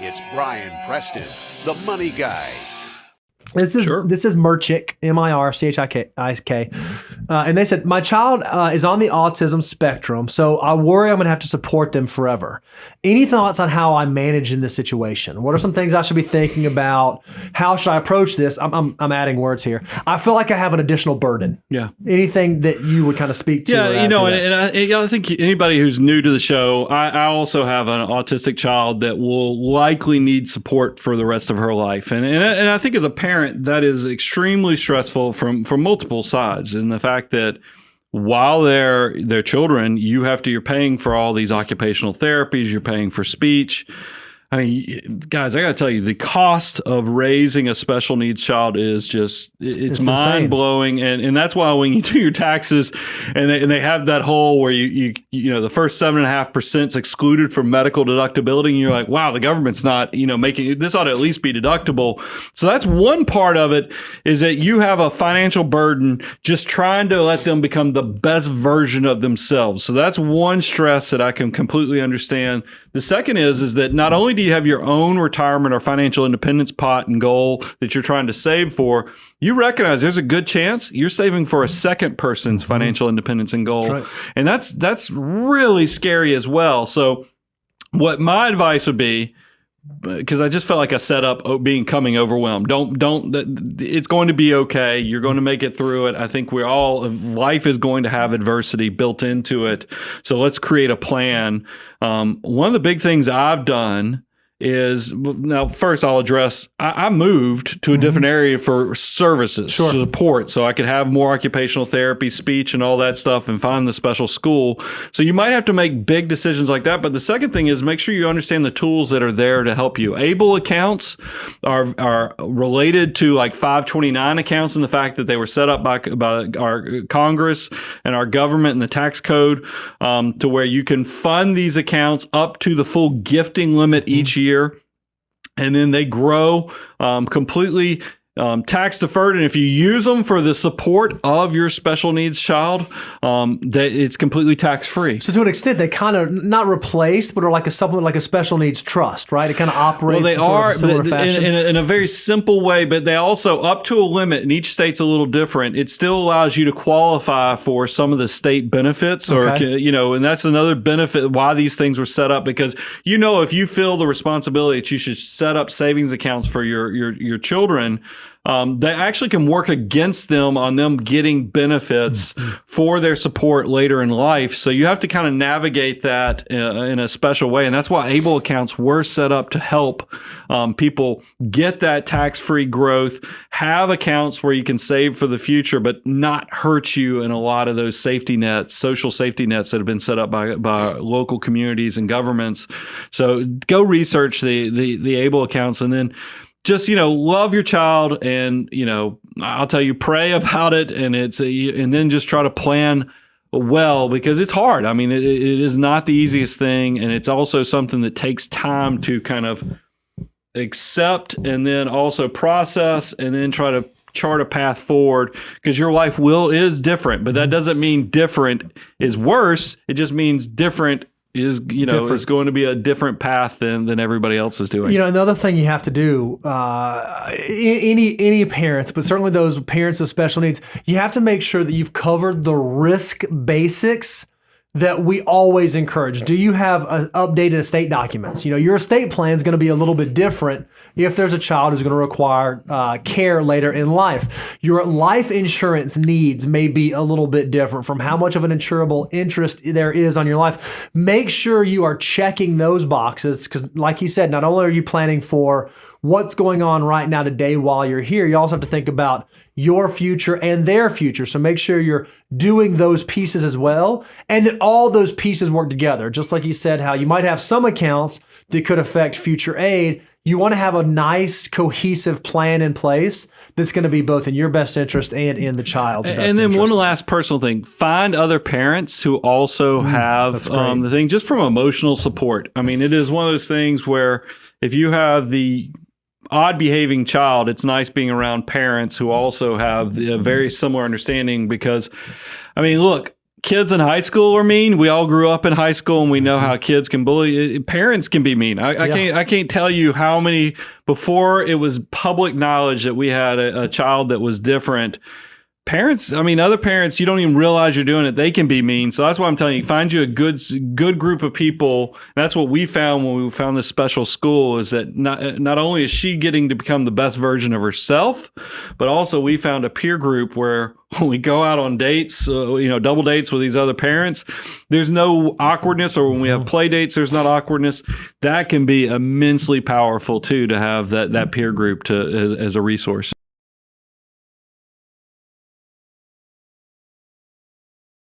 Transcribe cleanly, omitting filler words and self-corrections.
It's Brian Preston, the Money Guy. This is Mirchick, Mirchick. And they said, my child is on the autism spectrum, so I worry I'm going to have to support them forever. Any thoughts on how I manage in this situation? What are some things I should be thinking about? How should I approach this? I'm adding words here. I feel like I have an additional burden. Yeah. Anything that you would kind of speak to? Yeah, and I think anybody who's new to the show, I also have an autistic child that will likely need support for the rest of her life. And I think as a parent, that is extremely stressful from multiple sides. And the fact that while they're children, you're paying for all these occupational therapies, you're paying for speech. I mean, guys, I got to tell you, the cost of raising a special needs child is just, it's mind blowing. And that's why when you do your taxes and they have that hole where you the first 7.5% is excluded from medical deductibility. And you're like, wow, the government's not, making this ought to at least be deductible. So that's one part of it, is that you have a financial burden just trying to let them become the best version of themselves. So that's one stress that I can completely understand. The second is that not only do you have your own retirement or financial independence pot and goal that you're trying to save for, you recognize there's a good chance you're saving for a second person's financial independence and goal. That's right. And that's really scary as well. So what my advice would be, because I just felt like I set up coming overwhelmed. Don't. It's going to be okay. You're going to make it through it. I think life is going to have adversity built into it. So let's create a plan. One of the big things I've done is, now first I'll address, I moved to a different area for services, support, so I could have more occupational therapy, speech, and all that stuff, and find the special school. So you might have to make big decisions like that. But the second thing is, make sure you understand the tools that are there to help you. ABLE accounts are related to like 529 accounts, in the fact that they were set up by our Congress and our government and the tax code, to where you can fund these accounts up to the full gifting limit each year. And then they grow completely tax deferred. And if you use them for the support of your special needs child, that it's completely tax free. So to an extent, they kind of not replaced, but are like a supplement, like a special needs trust, right? It kind of operates in a very simple way, but they also, up to a limit, and each state's a little different, it still allows you to qualify for some of the state benefits, and that's another benefit why these things were set up, because if you feel the responsibility that you should set up savings accounts for your children, they actually can work against them on them getting benefits for their support later in life. So you have to kind of navigate that in a special way. And that's why ABLE accounts were set up to help people get that tax-free growth, have accounts where you can save for the future, but not hurt you in a lot of those safety nets, social safety nets that have been set up by local communities and governments. So go research the ABLE accounts, and then just, love your child, and, I'll tell you, pray about it, and and then just try to plan well, because it's hard. I mean, it is not the easiest thing. And it's also something that takes time to kind of accept, and then also process, and then try to chart a path forward, because your life is different, but that doesn't mean different is worse. It just means different is going to be a different path than everybody else is doing. Another thing you have to do, any parents, but certainly those parents of special needs, you have to make sure that you've covered the risk basics that we always encourage. Do you have updated estate documents? Your estate plan is going to be a little bit different if there's a child who's going to require care later in life. Your life insurance needs may be a little bit different from how much of an insurable interest there is on your life. Make sure you are checking those boxes, because like you said, not only are you planning for what's going on right now today while you're here, you also have to think about your future and their future. So make sure you're doing those pieces as well, and that all those pieces work together. Just like you said, how you might have some accounts that could affect future aid. You want to have a nice, cohesive plan in place that's going to be both in your best interest and in the child's best interest. And then one last personal thing, find other parents who also have the thing, just from emotional support. I mean, it is one of those things where if you have the odd behaving child, it's nice being around parents who also have a very similar understanding, because, I mean, look, kids in high school are mean. We all grew up in high school and we know how kids can bully. Parents can be mean. I can't tell you how many, before it was public knowledge that we had a child that was different. Parents, other parents, you don't even realize you're doing it. They can be mean. So that's why I'm telling you, find you a good group of people. And that's what we found when we found this special school, is that not only is she getting to become the best version of herself, but also we found a peer group where when we go out on dates, double dates with these other parents, there's no awkwardness, or when we have play dates, there's not awkwardness. That can be immensely powerful too, to have that peer group as a resource.